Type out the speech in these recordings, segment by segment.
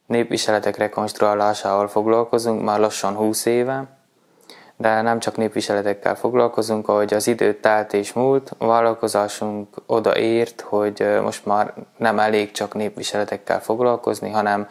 népviseletek rekonstruálásával foglalkozunk már lassan 20 éve, de nem csak népviseletekkel foglalkozunk, ahogy az idő telt és múlt, a vállalkozásunk odaért, hogy most már nem elég csak népviseletekkel foglalkozni, hanem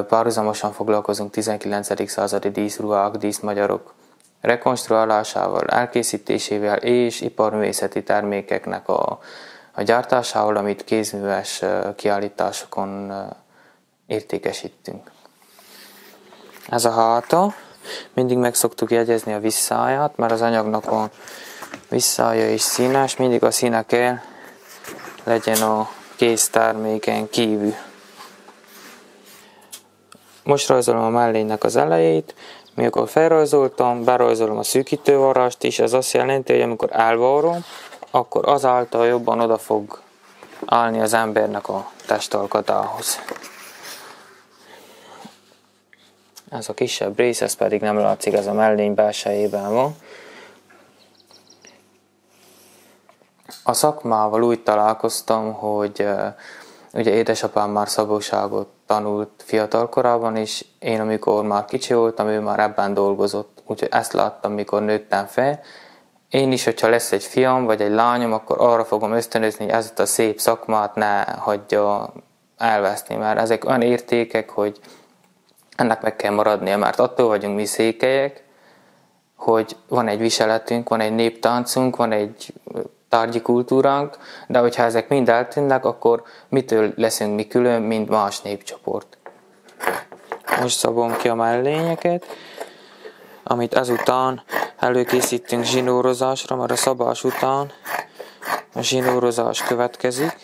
párhuzamosan foglalkozunk 19. századi díszruhák, díszmagyarok rekonstruálásával, elkészítésével és iparművészeti termékeknek a gyártásával, amit kézműves kiállításokon értékesítünk. Ez a háta. Mindig meg szoktuk jegyezni a visszáját, mert az anyagnak a visszája is színes, mindig a színe kell legyen a kézterméken kívül. Most rajzolom a mellénynek az elejét, mikor felrajzoltam, berajzolom a szűkítővarrást is, ez azt jelenti, hogy amikor elvarrom, akkor azáltal jobban oda fog állni az embernek a testalkatához. Ez a kisebb rész, ez pedig nem látszik, ez a mellény belsejében van. A szakmával úgy találkoztam, hogy ugye édesapám már szabóságot tanult fiatal korában, és én amikor már kicsi voltam, ő már ebben dolgozott. Úgyhogy ezt láttam, mikor nőttem fel. Én is, hogyha lesz egy fiam vagy egy lányom, akkor arra fogom ösztönözni, hogy ezt a szép szakmát ne hagyja elveszni, mert ezek olyan értékek, hogy ennek meg kell maradnia, mert attól vagyunk mi székelyek, hogy van egy viseletünk, van egy néptáncunk, van egy tárgyi kultúránk, de hogyha ezek mind eltűnnek, akkor mitől leszünk mi külön, mint más népcsoport. Most szabom ki a mellényeket, amit ezután előkészítünk zsinórozásra, mert a szabás után a zsinórozás következik.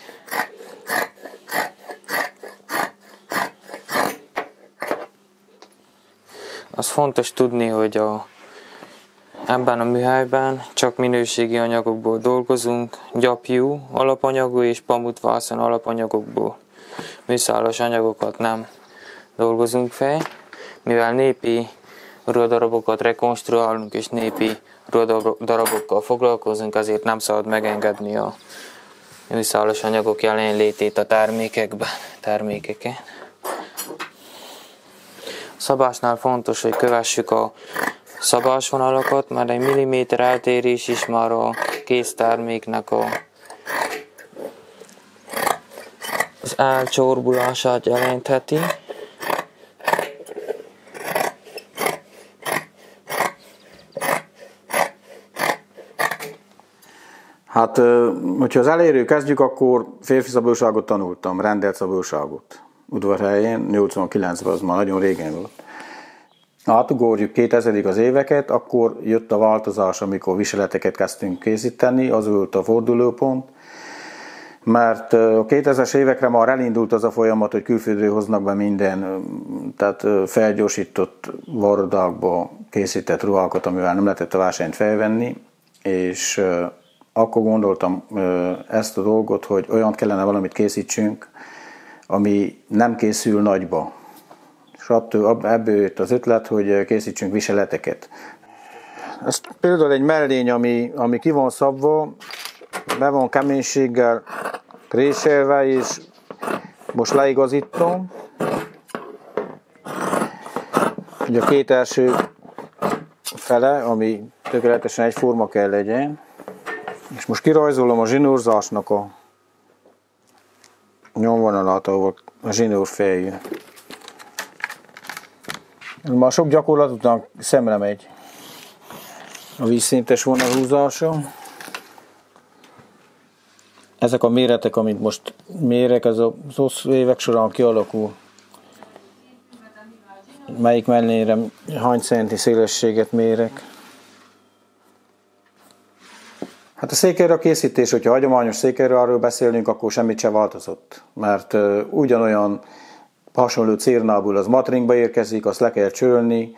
Az fontos tudni, hogy ebben a műhelyben csak minőségi anyagokból dolgozunk, gyapjú alapanyagú és pamutvászon alapanyagokból. Műszálas anyagokat nem dolgozunk fel, mivel népi ruhadarabokat rekonstruálunk és népi ruhadarabokkal foglalkozunk, azért nem szabad megengedni a műszálas anyagok jelenlétét a termékeken. A szabásnál fontos, hogy kövessük a szabásvonalakat, mert egy milliméter eltérés is már a kézterméknek az elcsorbulását jelentheti. Hát, hogyha az elejéről kezdjük, akkor férfi szabóságot tanultam, rendelt szabóságot. Udvarhelyen, 89-ben, az már nagyon régen volt. Átugorjuk 2000-ig az éveket, akkor jött a változás, amikor viseleteket kezdtünk készíteni, az volt a fordulópont, mert a 2000-es évekre már elindult az a folyamat, hogy külföldről hoznak be minden, tehát felgyorsított varrodákba készített ruhákat, amivel nem lehetett a versenyt felvenni, és akkor gondoltam ezt a dolgot, hogy olyan kellene valamit készítsünk, ami nem készül nagyba. És ebből jött az ötlet, hogy készítsünk viseleteket. Ez például egy mellény, ami ki van szabva, be van keménységgel préselve, és most leigazítom. Ugye a két első fele, ami tökéletesen egyforma kell legyen. És most kirajzolom a zsinórzásnak a nyomvonalát, ahol a zsinór feljön. Már sok gyakorlat után szemre megy a vízszintes vonalhúzása. Ezek a méretek, amit most mérek, ez az évek során kialakul. Melyik mellényre hány centi szélességet mérek. Hát a székelyre a készítés, hogyha hagyományos székelyről beszélünk, akkor semmit sem változott. Mert ugyanolyan hasonló cérnából az matringba érkezik, azt le kell csölni,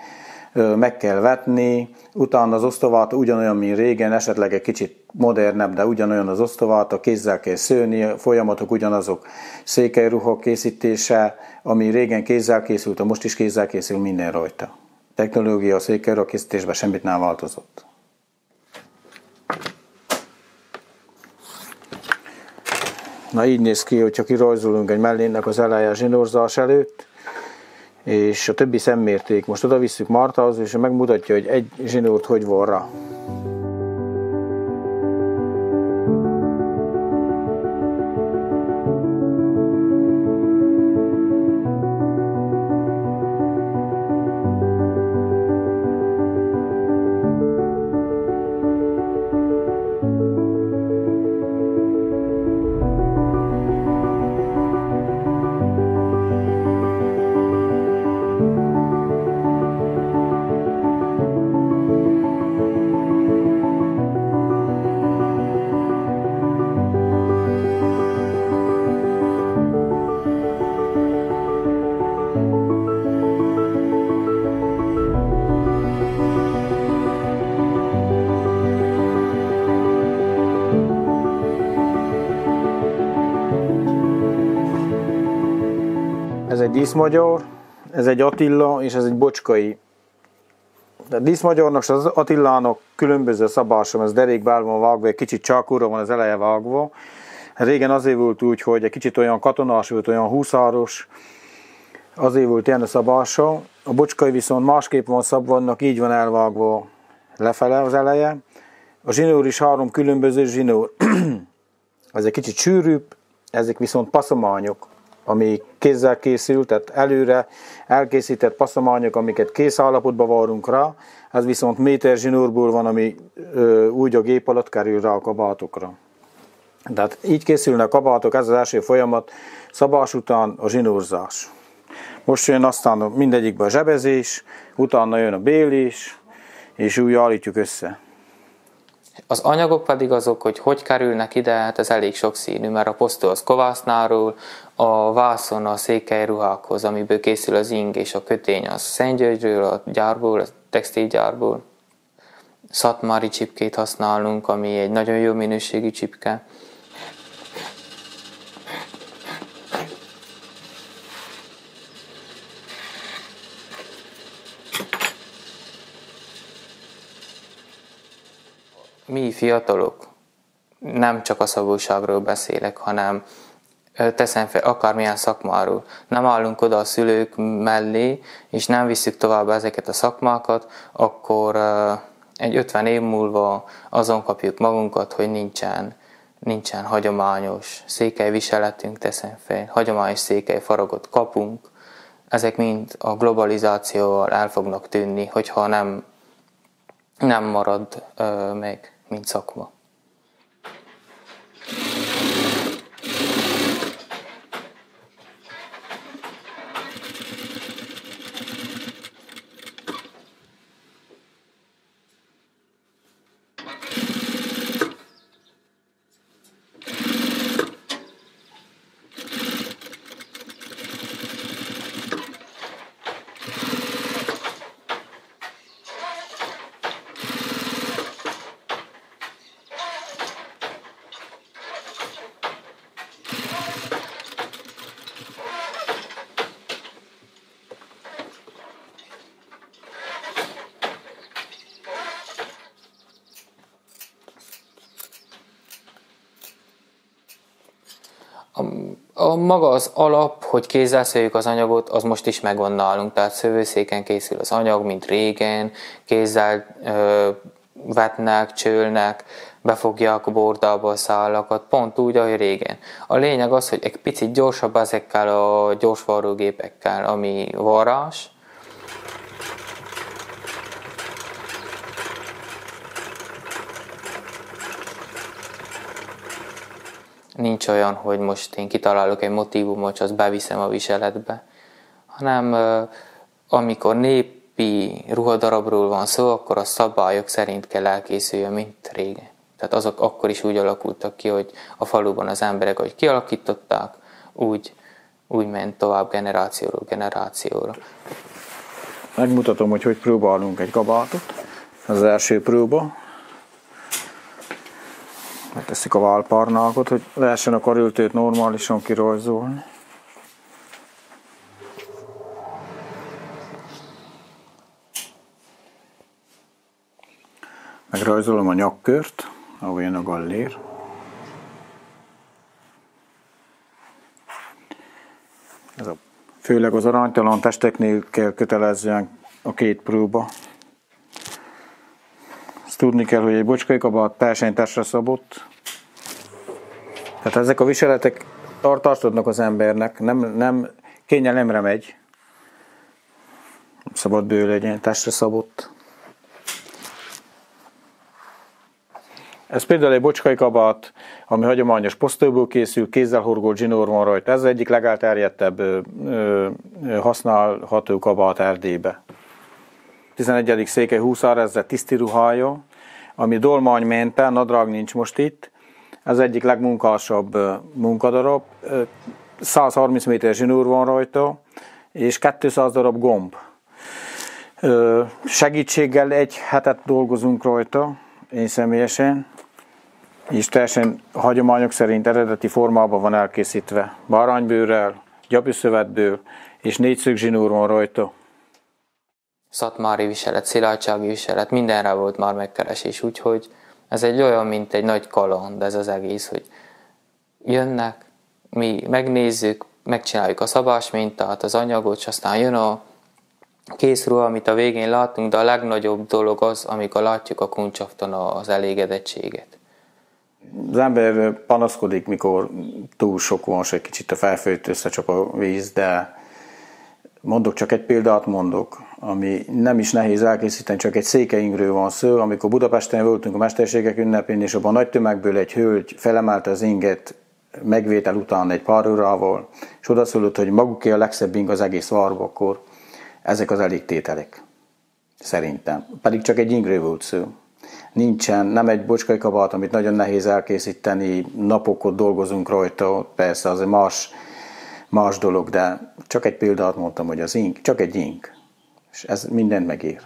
meg kell vetni, utána az osztovát ugyanolyan, mint régen, esetleg egy kicsit modernebb, de ugyanolyan az osztovát, a kézzel kell szőni, a folyamatok ugyanazok. Székelyruha készítése, ami régen kézzel készült, most is kézzel készül, minden rajta. A technológia a székelyruha készítésben semmit nem változott. Na így néz ki, hogyha kirajzolunk egy mellénynek az eleje zsinórzás előtt, és a többi szemmérték. Most oda visszük Martahoz, és megmutatja, hogy egy zsinórt hogy von rá. Ez egy díszmagyar, ez egy Attila, és ez egy Bocskai. A díszmagyarnak és az Attilának különböző szabásom, ez derékbe van vágva, egy kicsit csákúra van az eleje vágva. Régen azért volt úgy, hogy egy kicsit olyan katonás volt, olyan húszáros, azért volt ilyen a szabása. A Bocskai viszont másképp van szabva, így van elvágva lefele az eleje. A zsinór is 3 különböző zsinór. Ez egy kicsit sűrűbb, ezek viszont passzományok, ami kézzel készült, tehát előre elkészített passzományok, amiket kész állapotban varunk rá, ez viszont méter zsinórból van, ami úgy a gép alatt kerül rá a kabátokra. Tehát így készülnek a kabátok, ez az első folyamat, szabás után a zsinórzás. Most jön aztán mindegyikben a zsebezés, utána jön a bélés, és úgy állítjuk össze. Az anyagok pedig azok, hogy kerülnek ide, hát ez elég sokszínű, mert a posztó az kovásznáról, a vászon a székely ruhákhoz, amiből készül az ing és a kötény, az Szentgyörgyről, a gyárból, a textilgyárból. Szatmári csipkét használunk, ami egy nagyon jó minőségű csipke. Mi fiatalok, nem csak a szabóságról beszélek, hanem teszem fel akármilyen szakmáról. Nem állunk oda a szülők mellé, és nem visszük tovább ezeket a szakmákat, akkor egy 50 év múlva azon kapjuk magunkat, hogy nincsen hagyományos székelyviseletünk, teszem fel, hagyományos székelyfaragot kapunk. Ezek mind a globalizációval el fognak tűnni, hogyha nem marad meg, mint szakma. Maga az alap, hogy kézzel szőjük az anyagot, az most is megvan nálunk, tehát szövőszéken készül az anyag, mint régen, kézzel vetnek, csölnek, befogják a bordába a szálakat, pont úgy, ahogy régen. A lényeg az, hogy egy picit gyorsabb ezekkel a gyorsvarrógépekkel, ami varrás. Nincs olyan, hogy most én kitalálok egy motívumot, és azt beviszem a viseletbe, hanem amikor népi ruhadarabról van szó, akkor a szabályok szerint kell elkészüljön, mint régen. Tehát azok akkor is úgy alakultak ki, hogy a faluban az emberek, ahogy kialakították, úgy ment tovább generációról generációra. Megmutatom, hogy próbálunk egy kabátot. Ez az első próba. Megteszik a válpárnákat, hogy lehessen a karöltőt normálisan kirajzolni. Megrajzolom a nyakkört, ahol jön a gallér. Ez a Főleg az aranytalan testeknél kell kötelezően a 2 próba. Azt tudni kell, hogy egy bocskai kabát teljesen testre szabott. Tehát ezek a viseletek tartóztatnak az embernek, kényelemre megy. Szabad bőr legyen, testre szabott. Ez például egy bocskai kabát, ami hagyományos posztóból készül, kézzel horgolt zsinór van rajta. Ez az egyik legelterjedtebb használható kabát Erdélybe. 11. Székely Huszárezred tiszti ruhája, ami dolmánymentes, nadrág nincs most itt. Ez egyik legmunkásabb munkadarab. 130 méter zsinór van rajta, és 200 darab gomb. Segítséggel 1 hetet dolgozunk rajta, én személyesen, és teljesen hagyományok szerint eredeti formában van elkészítve. Báránybőrrel, gyapjúszövetből, és 4 szög zsinór van rajta. Szatmári viselet, szilágysági viselet, mindenre volt már megkeresés, úgyhogy ez egy olyan, mint egy nagy kaland ez az egész, hogy jönnek, mi megnézzük, megcsináljuk a szabás mintát, az anyagot, és aztán jön a kész ruha, amit a végén látunk, de a legnagyobb dolog az, amikor látjuk a kuncsafton az elégedettséget. Az ember panaszkodik, mikor túl sok van, és egy kicsit a felfőtt összecsap a víz, de csak egy példát mondok, ami nem is nehéz elkészíteni, csak egy székeingről van szó. Amikor Budapesten voltunk a mesterségek ünnepén, és abban a nagy tömegből egy hölgy felemelte az inget megvétel után egy pár órával, és odaszólott, hogy maguké a legszebb ing az egész várba, akkor ezek az elégtételek. Szerintem. Pedig csak egy ingről volt szó. Nem egy bocskai kabát, amit nagyon nehéz elkészíteni, napokot dolgozunk rajta, persze az más dolog, de csak egy példát mondtam, hogy az ing, csak egy ing. És ez mindent megér.